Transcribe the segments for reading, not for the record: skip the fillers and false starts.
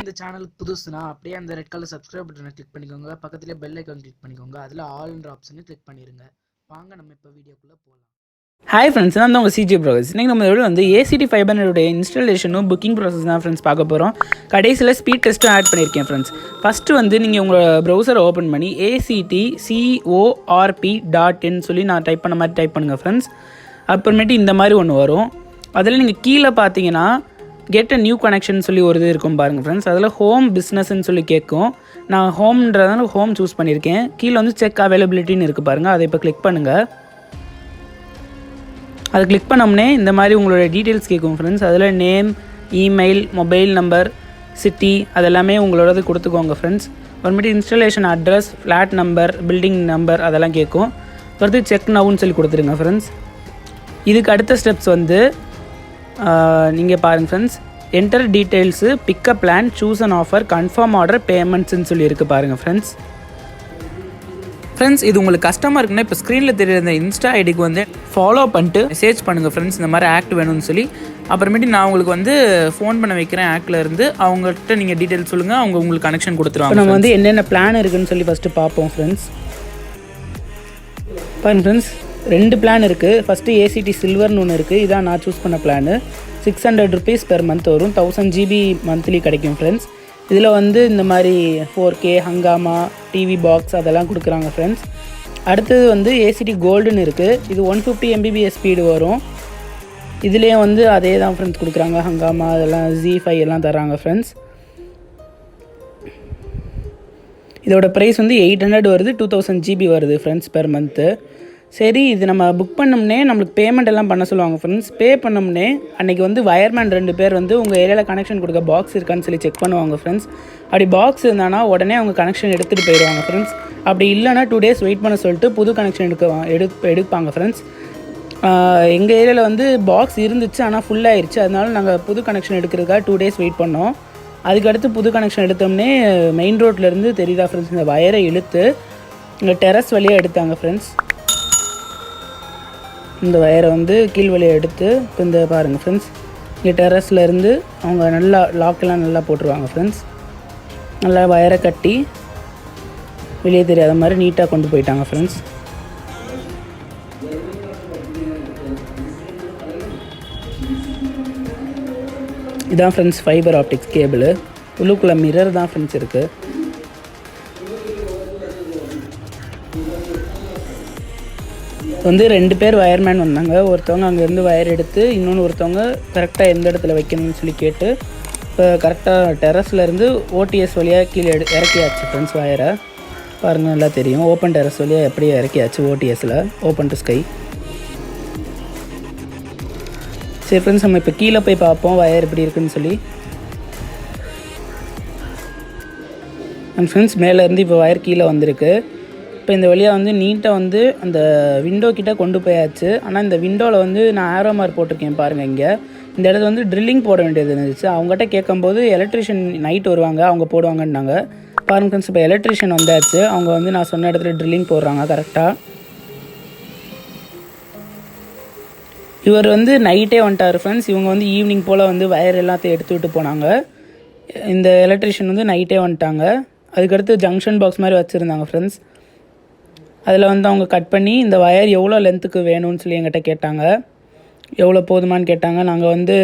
இந்த சேனலுக்கு புதுசுனா அப்படியே அந்த ரெட் கலர் சப்ஸ்கிரைப் பட்டனை கிளிக் பண்ணிக்கோங்க. பக்கத்துலேயே பெல் ஐக்கான் கிளிக் பண்ணிக்கோங்க. அதில் ஆல்ன்ற ஆப்ஷனை கிளிக் பண்ணிடுங்க. வாங்க நம்ம இப்போ வீடியோக்குள்ளே போகலாம். ஹாய் ஃப்ரெண்ட்ஸ், நான் தான் உங்கள் சிஜி ப்ரோஸ். இன்றைக்கி நம்ம வீடியோ வந்து ஏசிடி ஃபைபர்னெட்டோடைய இன்ஸ்டாலேஷனும் புக்கிங் ப்ராசஸ் தான் ஃப்ரெண்ட்ஸ் பார்க்க போகிறோம். கடைசியில் ஸ்பீட் டெஸ்ட்டும் ஆட் பண்ணியிருக்கேன் ஃப்ரெண்ட்ஸ். ஃபஸ்ட்டு வந்து நீங்கள் உங்களோட ப்ரௌசரை ஓப்பன் பண்ணி actcorp.in சொல்லி நான் டைப் பண்ண மாதிரி டைப் பண்ணுங்கள் ஃப்ரெண்ட்ஸ். அப்புறமேட்டு இந்த மாதிரி ஒன்று வரும். அதில் நீங்கள் கீழே பார்த்தீங்கன்னா கெட் அ நியூ கனெக்ஷன் சொல்லி ஒரு இது இருக்கும் பாருங்கள் ஃப்ரெண்ட்ஸ். அதில் ஹோம் பிஸ்னஸ்ன்னு சொல்லி கேட்கும். நான் ஹோம்ன்றதால ஹோம் சூஸ் பண்ணியிருக்கேன். கீழே வந்து செக் அவைலபிலிட்டின்னு இருக்குது பாருங்கள். அதை இப்போ கிளிக் பண்ணுங்கள். அதை கிளிக் பண்ணோம்னே இந்த மாதிரி உங்களோட டீட்டெயில்ஸ் கேட்கும் ஃப்ரெண்ட்ஸ். அதில் name, email, mobile number, city அதெல்லாமே உங்களோடது கொடுத்துக்கோங்க ஃப்ரெண்ட்ஸ். அப்புறமேட்டு installation address, flat number, building number அதெல்லாம் கேட்கும். அடுத்து செக் நவுன்னு சொல்லி கொடுத்துருங்க ஃப்ரெண்ட்ஸ். இதுக்கு அடுத்த ஸ்டெப்ஸ் வந்து நீங்கள் பாருங்கள் friends. Enter details, pickup plan, choose an offer, confirm order, பேமெண்ட்ஸ்ன்னு சொல்லி இருக்குது பாருங்கள் ஃப்ரெண்ட்ஸ். ஃப்ரெண்ட்ஸ், இது உங்களுக்கு கஷ்டமாக இருக்குன்னா இப்போ ஸ்க்ரீனில் தெரியுற இந்த இன்ஸ்டா ஐடிக்கு வந்து ஃபாலோ பண்ணிட்டு மெசேஜ் பண்ணுங்கள் ஃப்ரெண்ட்ஸ். இந்த மாதிரி ஆக்ட் வேணும்னு சொல்லி. அப்புறமேட்டு நான் உங்களுக்கு வந்து ஃபோன் பண்ண வைக்கிறேன் ஆக்டில் இருந்து. அவங்கள்ட்ட நீங்கள் டீட்டெயில்ஸ் சொல்லுங்கள், அவங்க உங்களுக்கு கனெக்ஷன் கொடுத்துருவாங்க. நம்ம வந்து என்னென்ன பிளான் இருக்குதுன்னு சொல்லி ஃபஸ்ட்டு பார்ப்போம் ஃப்ரெண்ட்ஸ். பாருங்கள் ஃப்ரெண்ட்ஸ், 2 பிளான் இருக்குது. ஃபஸ்ட்டு ஏசிடி சில்வர்னு ஒன்று இருக்குது. இதான் நான் சூஸ் பண்ண பிளானு. 600 rupees பெர் மந்த் வரும். 1000 GB மந்த்லி கிடைக்கும் ஃப்ரெண்ட்ஸ். இதில் வந்து இந்த மாதிரி 4K ஹங்காமா, டிவி பாக்ஸ் அதெல்லாம் கொடுக்குறாங்க ஃப்ரெண்ட்ஸ். அடுத்தது வந்து ஏசிடி கோல்டுன்னு இருக்குது. இது 150 Mbps ஸ்பீடு வரும். இதுலேயே வந்து அதே தான் ஃப்ரெண்ட்ஸ் கொடுக்குறாங்க. ஹங்காமா அதெல்லாம் Z5 எல்லாம் தராங்க ஃப்ரெண்ட்ஸ். இதோட ப்ரைஸ் வந்து 800 வருது. 2000 GB வருது ஃப்ரெண்ட்ஸ் பெர் மந்த்து. சரி, இது நம்ம புக் பண்ணோம்னே நம்மளுக்கு பேமெண்ட் எல்லாம் பண்ண சொல்லுவாங்க ஃப்ரெண்ட்ஸ். பே பண்ணோம்னே அன்றைக்கி வந்து வயர்மேன் 2 பேர் வந்து உங்கள் ஏரியாவில் கனெக்ஷன் கொடுக்க பாக்ஸ் இருக்கான்னு சொல்லி செக் பண்ணுவாங்க ஃப்ரெண்ட்ஸ். அப்படி பாக்ஸ் இருந்தானா உடனே அவங்க கனெக்ஷன் எடுத்துகிட்டு போயிடுவாங்க ஃப்ரெண்ட்ஸ். அப்படி இல்லைனா 2 days வெயிட் பண்ண சொல்லிட்டு புது கனெக்ஷன் எடுப்பாங்க ஃப்ரெண்ட்ஸ். எங்கள் ஏரியாவில் வந்து பாக்ஸ் இருந்துச்சு, ஆனால் ஃபுல்லாகிடுச்சு. அதனால நாங்கள் புது கனெக்ஷன் எடுக்கிறதுக்காக 2 days வெயிட் பண்ணோம். அதுக்கடுத்து புது கனெக்ஷன் எடுத்தோம்னே மெயின் ரோட்லேருந்து தெரியுதா ஃப்ரெண்ட்ஸ், இந்த வயரை இழுத்து இங்கே டெரஸ் வழியாக எடுத்தாங்க ஃப்ரெண்ட்ஸ். இந்த வயரை வந்து கீழ் வழியை எடுத்து இப்போ இந்த பாருங்கள் ஃப்ரெண்ட்ஸ், இங்கே டெரஸில் இருந்து அவங்க நல்லா லாக்கெல்லாம் நல்லா போட்டுருவாங்க ஃப்ரெண்ட்ஸ். நல்லா வயரை கட்டி வெளியே தெரியாத மாதிரி நீட்டாக கொண்டு போயிட்டாங்க ஃப்ரெண்ட்ஸ். இதான் ஃப்ரெண்ட்ஸ் ஃபைபர் ஆப்டிக்ஸ் கேபிள். உள்ளுக்குள்ளே மிரர் தான் ஃப்ரெண்ட்ஸ் இருக்குது. வந்து 2 பேர் வயர்மேன் வந்தாங்க. ஒருத்தவங்க அங்கேருந்து வயர் எடுத்து ஒருத்தவங்க கரெக்டாக எந்த இடத்துல வைக்கணும்னு சொல்லி கேட்டு இப்போ கரெக்டாக டெரஸ்லேருந்து ஓடிஎஸ் வழியாக கீழே இறக்கியாச்சு ஃப்ரெண்ட்ஸ். வயரை பாருங்கள், நல்லா தெரியும். ஓப்பன் டெரஸ் வழியாக எப்படியே இறக்கியாச்சு ஓடிஎஸில், ஓப்பன் டு ஸ்கை. சரி ஃப்ரெண்ட்ஸ், நம்ம இப்போ கீழே போய் பார்ப்போம் வயர் எப்படி இருக்குன்னு சொல்லி. ஃப்ரெண்ட்ஸ், மேலேருந்து இப்போ வயர் கீழே வந்திருக்கு. இப்போ இந்த வழியாக வந்து நீட்டாக வந்து அந்த விண்டோ கிட்டே கொண்டு போயாச்சு. ஆனால் இந்த விண்டோவில் வந்து நான் ஆரோ மார்க் போட்டிருக்கேன் பாருங்கள். இங்கே இந்த இடத்துல வந்து ட்ரில்லிங் போட வேண்டியது இருந்துச்சு. அவங்ககிட்ட கேட்கும்போது எலக்ட்ரிஷியன் நைட் வருவாங்க, அவங்க போடுவாங்கன்னாங்க. பாருங்க ஃப்ரெண்ட்ஸ், இப்போ எலக்ட்ரிஷியன் வந்தாச்சு. அவங்க வந்து நான் சொன்ன இடத்துல ட்ரில்லிங் போடுறாங்க கரெக்டாக. இவர் வந்து நைட்டே வந்துட்டார் ஃப்ரெண்ட்ஸ். இவங்க வந்து ஈவினிங் போல் வந்து வயர் எல்லாத்தையும் எடுத்து விட்டு போனாங்க. இந்த எலக்ட்ரிஷியன் வந்து நைட்டே வந்துட்டாங்க. அதுக்கடுத்து ஜங்ஷன் பாக்ஸ் மாதிரி வச்சுருந்தாங்க ஃப்ரெண்ட்ஸ். அதில் வந்து அவங்க கட் பண்ணி இந்த வயர் எவ்வளோ லென்த்துக்கு வேணும்னு சொல்லி எங்கிட்ட கேட்டாங்க. எவ்வளோ போதுமான்னு கேட்டாங்க. நாங்கள் வந்து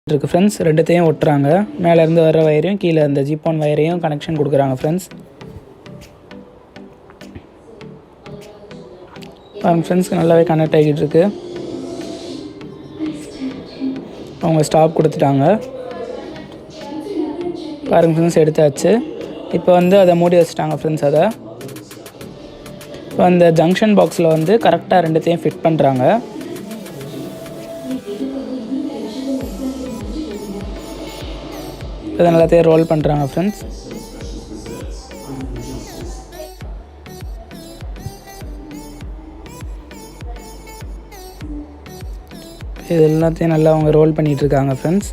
இருக்குது ஃப்ரெண்ட்ஸ். ரெண்டுத்தையும் ஒட்டுறாங்க. மேலேருந்து வர வயரையும் கீழே அந்த ஜிப்பான் வயரையும் கனெக்ஷன் கொடுக்குறாங்க ஃப்ரெண்ட்ஸ். ஃப்ரெண்ட்ஸ்க்கு நல்லாவே கனெக்ட் ஆகிட்டு இருக்கு. அவங்க ஸ்டாப் கொடுத்துட்டாங்க. பாருங்கள் ஃப்ரெண்ட்ஸ், எடுத்தாச்சு. இப்போ வந்து அதை மூடி வச்சுட்டாங்க ஃப்ரெண்ட்ஸ். அதை இப்போ அந்த ஜங்ஷன் பாக்ஸில் வந்து கரெக்டாக ரெண்டுத்தையும் ஃபிட் பண்ணுறாங்க. இதை எல்லாத்தையும் ரோல் பண்ணுறாங்க ஃப்ரெண்ட்ஸ். இது எல்லாத்தையும் நல்லா அவங்க ரோல் பண்ணிகிட்ருக்காங்க ஃப்ரெண்ட்ஸ்.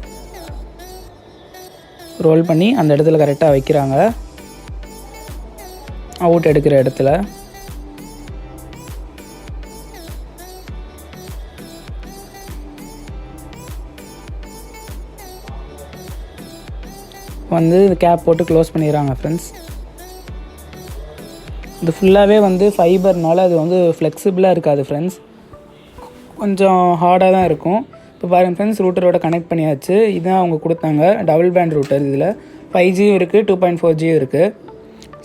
ரோல் பண்ணி அந்த இடத்துல கரெக்டாக வைக்கிறாங்க, அவுட் எடுக்கிற இடத்துல. வந்து கேப் போட்டு க்ளோஸ் பண்ணிடுறாங்க ஃப்ரெண்ட்ஸ். இது ஃபுல்லாகவே வந்து ஃபைபர்னால அது வந்து ஃப்ளெக்சிபிளாக இருக்காது ஃப்ரெண்ட்ஸ், கொஞ்சம் ஹார்டாக தான் இருக்கும். இப்போ பாருங்கள் ஃப்ரெண்ட்ஸ், ரூட்டரோட கனெக்ட் பண்ணியாச்சு. இதுதான் அவங்க கொடுத்தாங்க டபுள் பேண்ட் ரூட்டர். இதில் 5Gயும் இருக்குது, 2.4Gயும் இருக்குது.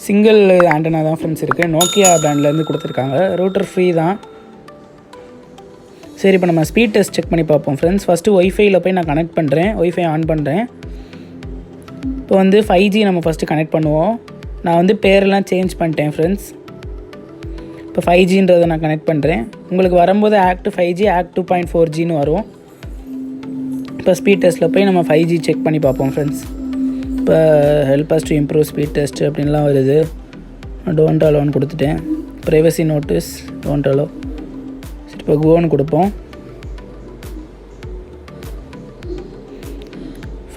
சிங்கிள் ஆண்டனா தான் ஃப்ரெண்ட்ஸ் இருக்குது. நோக்கியா பிராண்ட்லேருந்து கொடுத்துருக்காங்க. ரூட்டர் ஃப்ரீ தான். சரி, இப்போ நம்ம ஸ்பீட் டெஸ்ட் செக் பண்ணி பார்ப்போம் ஃப்ரெண்ட்ஸ். ஃபஸ்ட்டு ஒய்ஃபையில் போய் நான் கனெக்ட் பண்ணுறேன். ஒய்ஃபை ஆன் பண்ணுறேன். இப்போ வந்து 5G நம்ம ஃபஸ்ட்டு கனெக்ட் பண்ணுவோம். நான் வந்து பேரெல்லாம் சேஞ்ச் பண்ணிட்டேன் ஃப்ரெண்ட்ஸ். இப்போ 5Gன்றதை நான் கனெக்ட் பண்ணுறேன். உங்களுக்கு வரும்போது ஆக்ட் 5G, ஆக்ட் 2.4Gன்னு வரும். இப்போ ஸ்பீட் டெஸ்ட்டில் போய் நம்ம 5G செக் பண்ணி பார்ப்போம் ஃப்ரெண்ட்ஸ். இப்போ help us to improve speed test அப்படின்லாம் வருது. டோன்ட் அலோன்னு கொடுத்துட்டேன். Privacy notice don't allow. சரி, இப்போ கோன்னு கொடுப்போம்.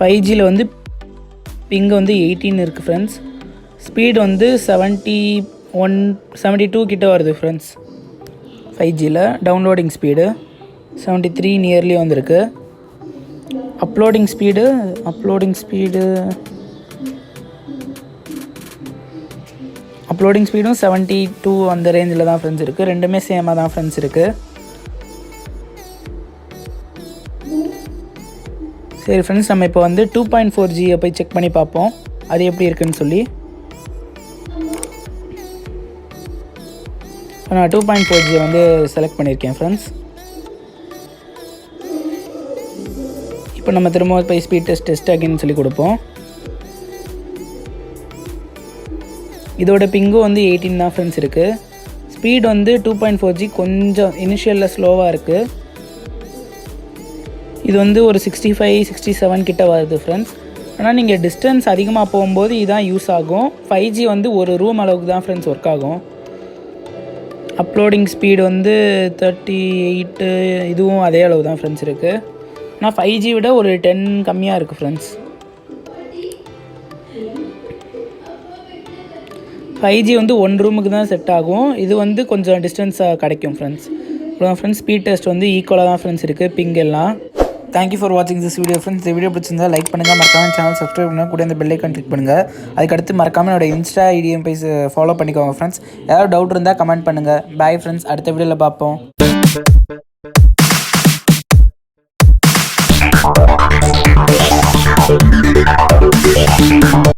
5Gயில் வந்து பிங்கு வந்து 18 இருக்குது ஃப்ரெண்ட்ஸ். ஸ்பீடு வந்து 72 கிட்ட வருது ஃப்ரெண்ட்ஸ். 5Gயில் டவுன்லோடிங் ஸ்பீடு 73 நியர்லி வந்திருக்கு. அப்லோடிங் ஸ்பீடும் 72 அந்த ரேஞ்சில் தான் ஃப்ரெண்ட்ஸ் இருக்குது. ரெண்டுமே சேமாக தான் ஃப்ரெண்ட்ஸ் இருக்குது. சரி ஃப்ரெண்ட்ஸ், நம்ம இப்போ வந்து 2.4Gயை போய் செக் பண்ணி பார்ப்போம் அது எப்படி இருக்குன்னு சொல்லி. நான் 2.4G வந்து செலக்ட் பண்ணியிருக்கேன் ஃப்ரெண்ட்ஸ். இப்போ நம்ம திரும்ப போய் ஸ்பீட் டெஸ்ட் அகைன்னு சொல்லி கொடுப்போம். இதோட பிங்கும் வந்து 18 தான் ஃப்ரெண்ட்ஸ் இருக்குது. ஸ்பீட் வந்து 2.4G கொஞ்சம் இனிஷியலில் ஸ்லோவாக இருக்குது. இது வந்து ஒரு 65-67 கிட்ட வருது ஃப்ரெண்ட்ஸ். ஆனால் நீங்கள் டிஸ்டன்ஸ் அதிகமாக போகும்போது இதுதான் யூஸ் ஆகும். 5G வந்து ஒரு ரூம் அளவுக்கு தான் ஃப்ரெண்ட்ஸ் ஒர்க் ஆகும். அப்லோடிங் ஸ்பீடு வந்து 38, இதுவும் அதே அளவு தான் ஃப்ரெண்ட்ஸ் இருக்குது. ஆனால் 5G விட ஒரு 10 கம்மியாக இருக்குது ஃப்ரெண்ட்ஸ். 5G வந்து ஒன் ரூமுக்கு தான் செட் ஆகும். இது வந்து கொஞ்சம் டிஸ்டன்ஸாக கிடைக்கும் ஃப்ரெண்ட்ஸ். அப்புறம் ஃப்ரெண்ட்ஸ், ஸ்பீட் டெஸ்ட் வந்து ஈக்குவலாக தான் ஃப்ரெண்ட்ஸ் இருக்குது பிங் எல்லாம். தேங்க்யூ ஃபார் வாட்சிங் திஸ் வீடியோ ஃப்ரெண்ட்ஸ். இந்த வீடியோ பிடிச்சிருந்தா லைக் பண்ணுங்கள், மறக்காமல் சேனல் சப்ஸ்கிரைப் பண்ணுங்கள், கூட இந்த பெல் ஐக்கான் கிளிக் பண்ணுங்கள். அதுக்கடுத்து மறக்காமல் என்னோட இன்ஸ்டா ஐடியும் போய் ஃபாலோ பண்ணிக்கோங்க ஃப்ரெண்ட்ஸ். ஏதாவது டவுட் இருந்தால் கமெண்ட் பண்ணுங்கள். பாய் ஃப்ரெண்ட்ஸ், அடுத்த வீடியோவில் பார்ப்போம்.